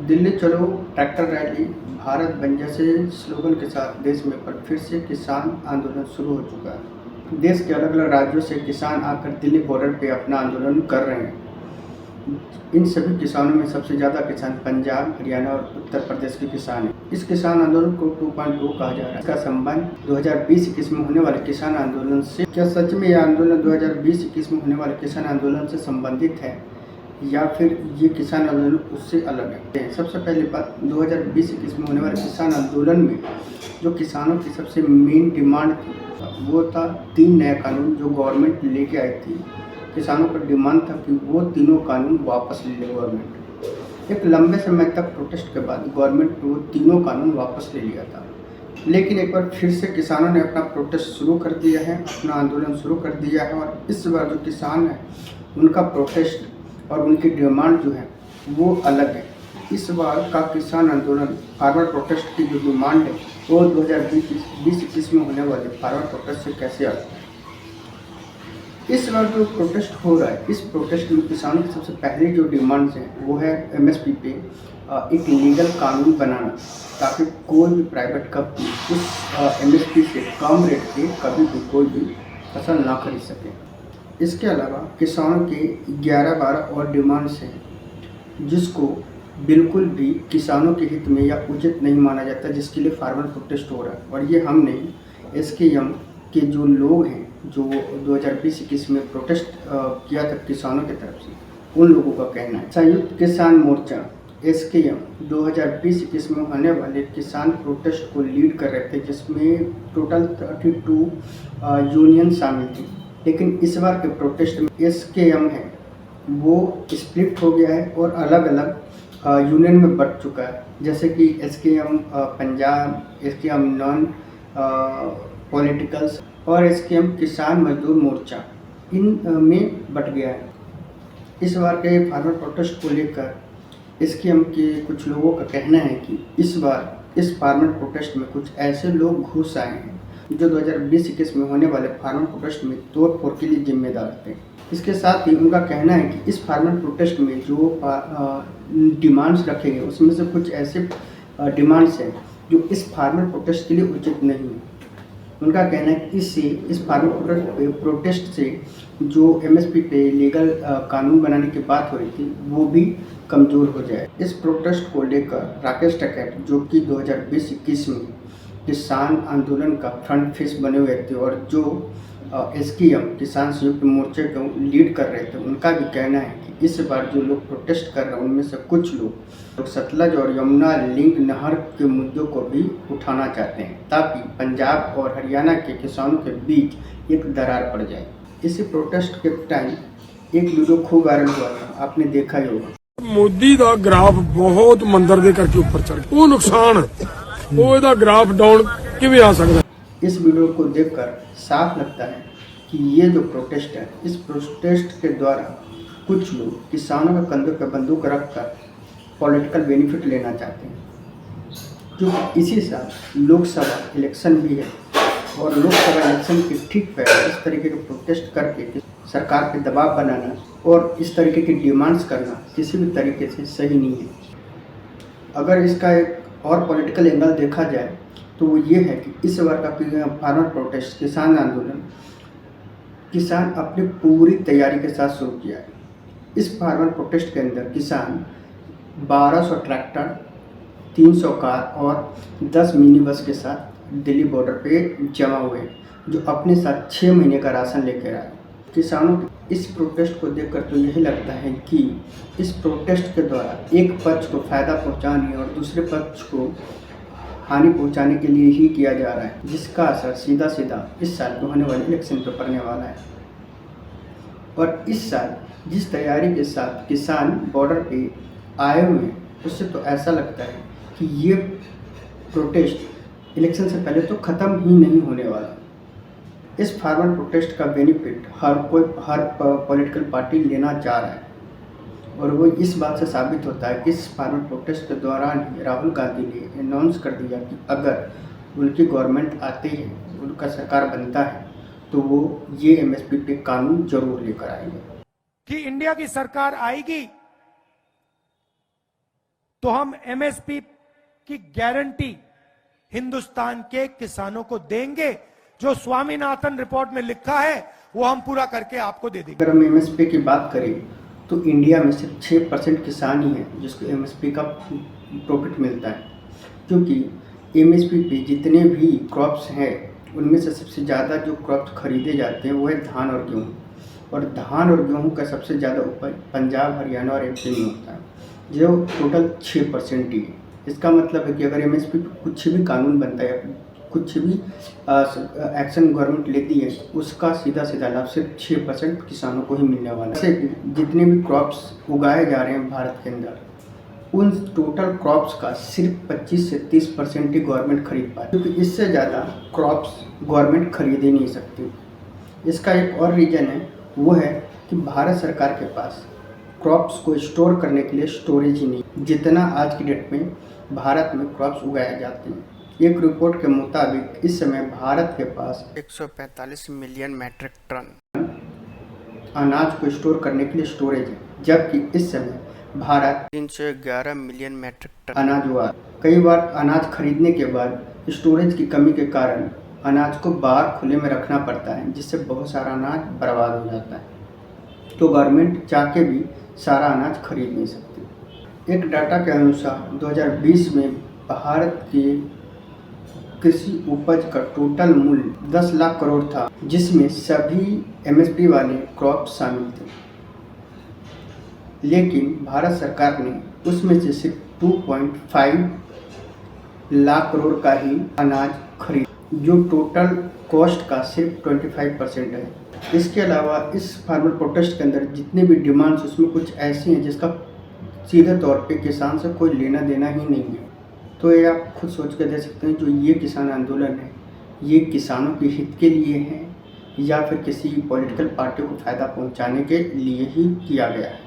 दिल्ली चलो tractor rally Bharat बन जैसे स्लोगन के साथ देश में पर फिर से किसान आंदोलन शुरू हो चुका है। देश के अलग अलग राज्यों से किसान आकर दिल्ली बॉर्डर पे अपना आंदोलन कर रहे हैं। इन सभी किसानों में सबसे ज़्यादा किसान पंजाब, हरियाणा और उत्तर प्रदेश के किसान हैं। इस किसान आंदोलन को 2.2 कहा जा रहा है। इसका संबंध 2020-21 में होने वाले किसान आंदोलन से, क्या सच में यह आंदोलन 2020-21 में होने वाले किसान आंदोलन से संबंधित है या फिर ये किसान आंदोलन उससे अलग है? सबसे पहली बात, 2020-21 में होने वाले किसान आंदोलन में जो किसानों की सबसे मेन डिमांड थी वो था 3 नया कानून जो गवर्नमेंट लेके आई थी। किसानों का डिमांड था कि वो तीनों कानून वापस ले ले गवर्नमेंट। एक लंबे समय तक प्रोटेस्ट के बाद गवर्नमेंट ने वो तीनों कानून वापस ले लिया था, लेकिन एक बार फिर से किसानों ने अपना प्रोटेस्ट शुरू कर दिया है, अपना आंदोलन शुरू कर दिया है। और इस बार जो किसान है उनका प्रोटेस्ट और उनकी डिमांड जो है वो अलग है। इस बार का किसान आंदोलन फार्मर प्रोटेस्ट की जो डिमांड है वो 2020-21 में होने वाले फार्मर प्रोटेस्ट से कैसे अलग है। इस बार जो प्रोटेस्ट हो रहा है, इस प्रोटेस्ट में किसानों की सबसे पहली जो डिमांड्स हैं वो है एमएसपी पे एक लीगल कानून बनाना, ताकि कोई भी प्राइवेट कंपनी उस एमएसपी से कम रेट पे कभी भी कोई भी फसल ना खरीद सके। इसके अलावा किसानों के 11-12 और डिमांड्स हैं जिसको बिल्कुल भी किसानों के हित में या उचित नहीं माना जाता, जिसके लिए फार्मर प्रोटेस्ट हो रहा है। और ये हमने एसकेएम के जो लोग हैं जो 2020-21 में प्रोटेस्ट किया था किसानों की तरफ से, उन लोगों का कहना है। संयुक्त किसान मोर्चा एसकेएम 2020-21 में होने वाले किसान प्रोटेस्ट को लीड कर रहे थे, जिसमें टोटल 32 यूनियन शामिल थी। लेकिन इस बार के प्रोटेस्ट में एसकेएम है वो स्प्लिट हो गया है और अलग अलग यूनियन में बढ़ चुका है, जैसे कि SKM Punjab, SKM non politicals और एसकेएम किसान मजदूर मोर्चा, इन में बट गया है। इस बार के फार्मर प्रोटेस्ट को लेकर एसकेएम के कुछ लोगों का कहना है कि इस बार इस फार्मर प्रोटेस्ट में कुछ ऐसे लोग घुस आए हैं जो 2020-21 में होने वाले फार्मर प्रोटेस्ट में तोड़-फोड़ के लिए जिम्मेदार थे। इसके साथ ही उनका कहना है कि इस फार्मर प्रोटेस्ट में जो डिमांड्स रखे गए उसमें से कुछ ऐसे डिमांड्स हैं जो इस फार्मर प्रोटेस्ट के लिए उचित नहीं है। उनका कहना है कि इससे इस फार्मर प्रोटेस्ट से जो एमएसपी पे लीगल कानून बनाने की बात हो रही थी वो भी कमज़ोर हो जाए। इस प्रोटेस्ट को लेकर राकेश टिकैत, जो कि 2020-21 में किसान आंदोलन का फ्रंट फेस बने हुए थे और जो एसकेएम किसान संयुक्त मोर्चे को लीड कर रहे थे, उनका भी कहना है कि इस बार जो लोग प्रोटेस्ट कर रहे हैं उनमें से कुछ लोग सतलज और यमुना लिंक नहर के मुद्दों को भी उठाना चाहते हैं, ताकि पंजाब और हरियाणा के किसानों के बीच एक दरार पड़ जाए। इसी प्रोटेस्ट के टाइम एक वीडियो खूब वायरल हुआ था, आपने देखा ही होगा। मोदी का ग्राफ बहुत मंदर दे करके ऊपर चढ़ गया, वो नुकसान है, वो इहदा ग्राफ डाउन किवें आ सकदा। इस वीडियो को देखकर साफ लगता है कि ये जो प्रोटेस्ट है, इस प्रोटेस्ट के द्वारा कुछ लोग किसानों के कंधों पर बंदूक रखकर पॉलिटिकल बेनिफिट लेना चाहते हैं। जो इसी साल लोकसभा इलेक्शन भी है और लोकसभा इलेक्शन के ठीक पहले इस तरीके के प्रोटेस्ट करके सरकार पे दबाव बनाना और इस तरीके की डिमांड्स करना किसी भी तरीके से सही नहीं है। अगर इसका एक और पॉलिटिकल एंगल देखा जाए तो वो ये है कि इस बार का फार्मर प्रोटेस्ट किसान आंदोलन किसान अपनी पूरी तैयारी के साथ शुरू किया है। इस फार्मर प्रोटेस्ट के अंदर किसान 1200 ट्रैक्टर, 300 कार और 10 मिनी बस के साथ दिल्ली बॉर्डर पे जमा हुए, जो अपने साथ 6 महीने का राशन लेकर आए। किसानों के इस प्रोटेस्ट को देखकर तो यही लगता है कि इस प्रोटेस्ट के द्वारा एक पक्ष को फ़ायदा पहुंचाने और दूसरे पक्ष को हानि पहुंचाने के लिए ही किया जा रहा है, जिसका असर सीधा सीधा इस साल को होने वाले इलेक्शन पर पड़ने वाला है। और इस साल जिस तैयारी के साथ किसान बॉर्डर पे आए हुए हैं, उससे तो ऐसा लगता है कि ये प्रोटेस्ट इलेक्शन से पहले तो ख़त्म ही नहीं होने वाला। इस फार्मर प्रोटेस्ट का बेनिफिट हर पॉलिटिकल पार्टी लेना चाह रहा है और वो इस बात से साबित होता है कि इस फार्मर प्रोटेस्ट के दौरान ही राहुल गांधी ने अनाउंस कर दिया कि अगर उनकी गवर्नमेंट आती है, उनका सरकार बनता है, तो वो ये एमएसपी पे कानून जरूर लेकर आएंगे। कि इंडिया की सरकार आएगी तो हम एमएसपी की गारंटी हिंदुस्तान के किसानों को देंगे। जो स्वामीनाथन रिपोर्ट में लिखा है वो हम पूरा करके आपको दे देंगे। अगर हम एमएसपी की बात करें तो इंडिया में सिर्फ 6% किसान ही है जिसको एमएसपी का प्रॉफिट मिलता है, क्योंकि एमएसपी पे जितने भी क्रॉप्स हैं उनमें से सबसे ज़्यादा जो क्रॉप्स खरीदे जाते हैं वो है धान और गेहूँ, और धान और गेहूँ का सबसे ज़्यादा उपज पंजाब, हरियाणा और एमपी में होता है, जो टोटल 6% ही है। इसका मतलब है कि अगर एमएसपी पे कुछ भी कानून बनता है, कुछ भी एक्शन गवर्नमेंट लेती है, उसका सीधा सीधा लाभ सिर्फ 6% किसानों को ही मिलने वाला है। जैसे कि जितने भी क्रॉप्स उगाए जा रहे हैं भारत के अंदर, उन टोटल क्रॉप्स का सिर्फ 25 से 30% ही गवर्नमेंट खरीद पाए, क्योंकि इससे ज़्यादा क्रॉप्स गवर्नमेंट खरीद ही नहीं सकती। इसका एक और रीज़न है, वो है कि भारत सरकार के पास क्रॉप्स को स्टोर करने के लिए स्टोरेज ही नहीं, जितना आज की डेट में भारत में क्रॉप्स उगाए जाते हैं। एक रिपोर्ट के मुताबिक इस समय भारत के पास 145 मिलियन मैट्रिक टन अनाज को स्टोर करने के लिए स्टोरेज है, जबकि इस समय भारत 311 मिलियन मैट्रिक टन अनाज हुआ। कई बार अनाज खरीदने के बाद स्टोरेज की कमी के कारण अनाज को बाहर खुले में रखना पड़ता है, जिससे बहुत सारा अनाज बर्बाद हो जाता है। तो गवर्नमेंट चाह के भी सारा अनाज खरीद नहीं सकती। एक डाटा के अनुसार 2020 में भारत के कृषि उपज का टोटल मूल्य 10 लाख करोड़ था, जिसमें सभी एमएसपी वाले क्रॉप शामिल थे, लेकिन भारत सरकार ने उसमें से सिर्फ 2.5 लाख करोड़ का ही अनाज खरीद, जो टोटल कॉस्ट का सिर्फ 25% है। इसके अलावा इस फार्मर प्रोटेस्ट के अंदर जितने भी डिमांड्स, उसमें कुछ ऐसी हैं जिसका सीधे तौर पे किसान से कोई लेना देना ही नहीं है। तो ये आप खुद सोच कर दे सकते हैं, जो ये किसान आंदोलन है, ये किसानों के हित के लिए है या फिर किसी पॉलिटिकल पार्टी को फ़ायदा पहुंचाने के लिए ही किया गया है।